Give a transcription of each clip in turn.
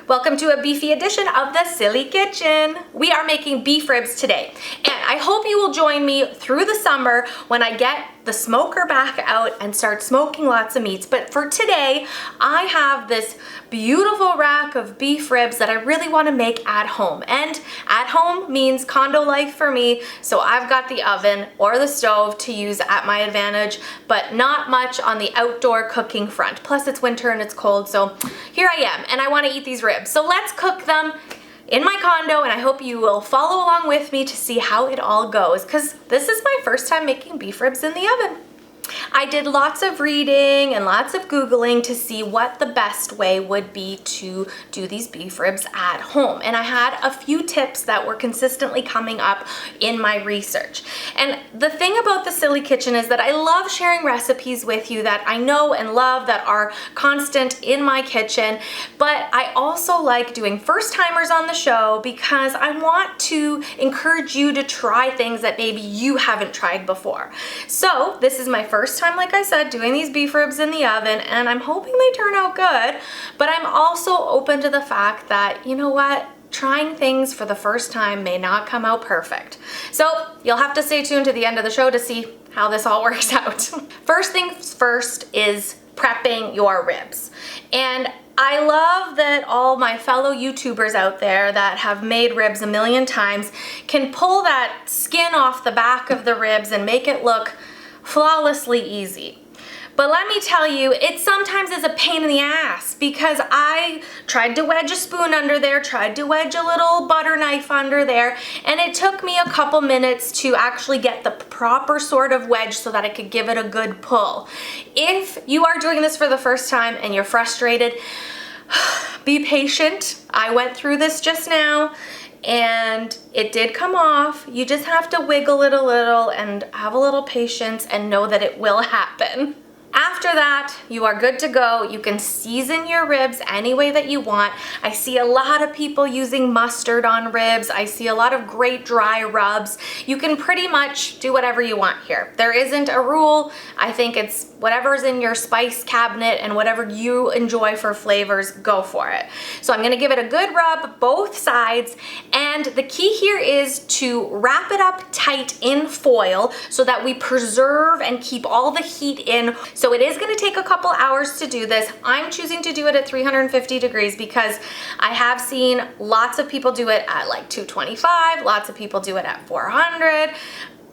Welcome to a beefy edition of the Silly Kitchen. We are making beef ribs today, and I hope you will join me through the summer when I get the smoker back out and start smoking lots of meats. But for today, I have this beautiful rack of beef ribs that I really want to make at home. And at home means condo life for me, so I've got the oven or the stove to use at my advantage, but not much on the outdoor cooking front. Plus it's winter and it's cold, so here I am, and I want to eat these ribs. So let's cook them in my condo, and I hope you will follow along with me to see how it all goes, because this is my first time making beef ribs in the oven. I did lots of reading and lots of Googling to see what the best way would be to do these beef ribs at home. And I had a few tips that were consistently coming up in my research. And the thing about the Silly Kitchen is that I love sharing recipes with you that I know and love, that are constant in my kitchen. But I also like doing first timers on the show because I want to encourage you to try things that maybe you haven't tried before. So this is my first time, like I said, doing these beef ribs in the oven, and I'm hoping they turn out good, but I'm also open to the fact that, you know what, trying things for the first time may not come out perfect. So you'll have to stay tuned to the end of the show to see how this all works out. First things first is prepping your ribs. And I love that all my fellow YouTubers out there that have made ribs a million times can pull that skin off the back of the ribs and make it look flawlessly easy. But let me tell you, it sometimes is a pain in the ass, because I tried to wedge a spoon under there, tried to wedge a little butter knife under there, and it took me a couple minutes to actually get the proper sort of wedge so that I could give it a good pull. If you are doing this for the first time and you're frustrated, be patient. I went through this just now, and it did come off. You just have to wiggle it a little and have a little patience and know that it will happen. After that, you are good to go. You can season your ribs any way that you want. I see a lot of people using mustard on ribs. I see a lot of great dry rubs. You can pretty much do whatever you want here. There isn't a rule. I think it's whatever's in your spice cabinet and whatever you enjoy for flavors, go for it. So I'm gonna give it a good rub both sides, and the key here is to wrap it up tight in foil so that we preserve and keep all the heat in. So it is gonna take a couple hours to do this. I'm choosing to do it at 350 degrees because I have seen lots of people do it at like 225, lots of people do it at 400.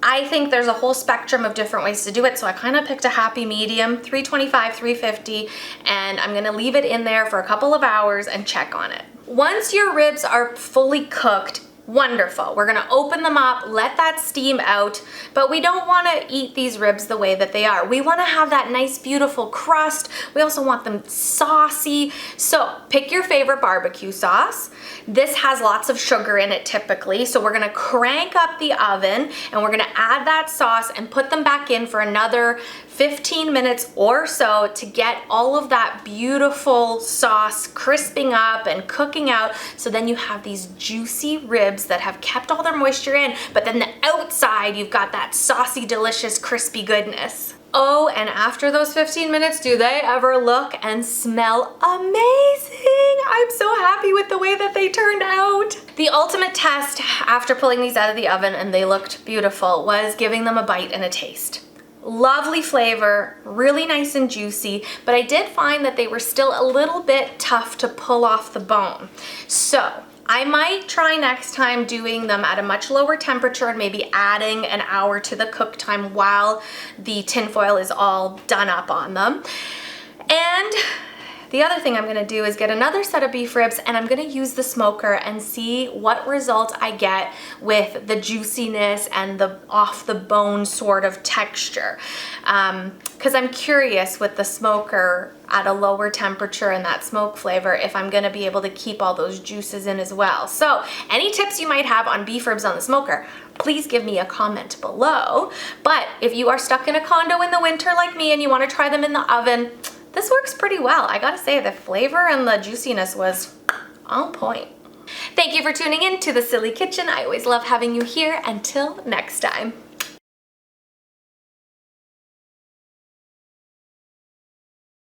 I think there's a whole spectrum of different ways to do it, so I kind of picked a happy medium, 325, 350, and I'm gonna leave it in there for a couple of hours and check on it. Once your ribs are fully cooked, wonderful. We're gonna open them up, let that steam out, but we don't wanna eat these ribs the way that they are. We wanna have that nice, beautiful crust. We also want them saucy. So pick your favorite barbecue sauce. This has lots of sugar in it typically, so we're gonna crank up the oven and we're gonna add that sauce and put them back in for another 15 minutes or so to get all of that beautiful sauce crisping up and cooking out, so then you have these juicy ribs that have kept all their moisture in, but then the outside you've got that saucy, delicious, crispy goodness. Oh, and after those 15 minutes, do they ever look and smell amazing? I'm so happy with the way that they turned out. The ultimate test after pulling these out of the oven and they looked beautiful was giving them a bite and a taste. Lovely flavor, really nice and juicy, but I did find that they were still a little bit tough to pull off the bone. So I might try next time doing them at a much lower temperature and maybe adding an hour to the cook time while the tinfoil is all done up on them. And the other thing I'm gonna do is get another set of beef ribs, and I'm gonna use the smoker and see what result I get with the juiciness and the off the bone sort of texture. Because I'm curious with the smoker at a lower temperature and that smoke flavor if I'm gonna be able to keep all those juices in as well. So any tips you might have on beef ribs on the smoker, please give me a comment below. But if you are stuck in a condo in the winter like me and you wanna try them in the oven, this works pretty well. I gotta say, the flavor and the juiciness was on point. Thank you for tuning in to the Silly Kitchen. I always love having you here. Until next time.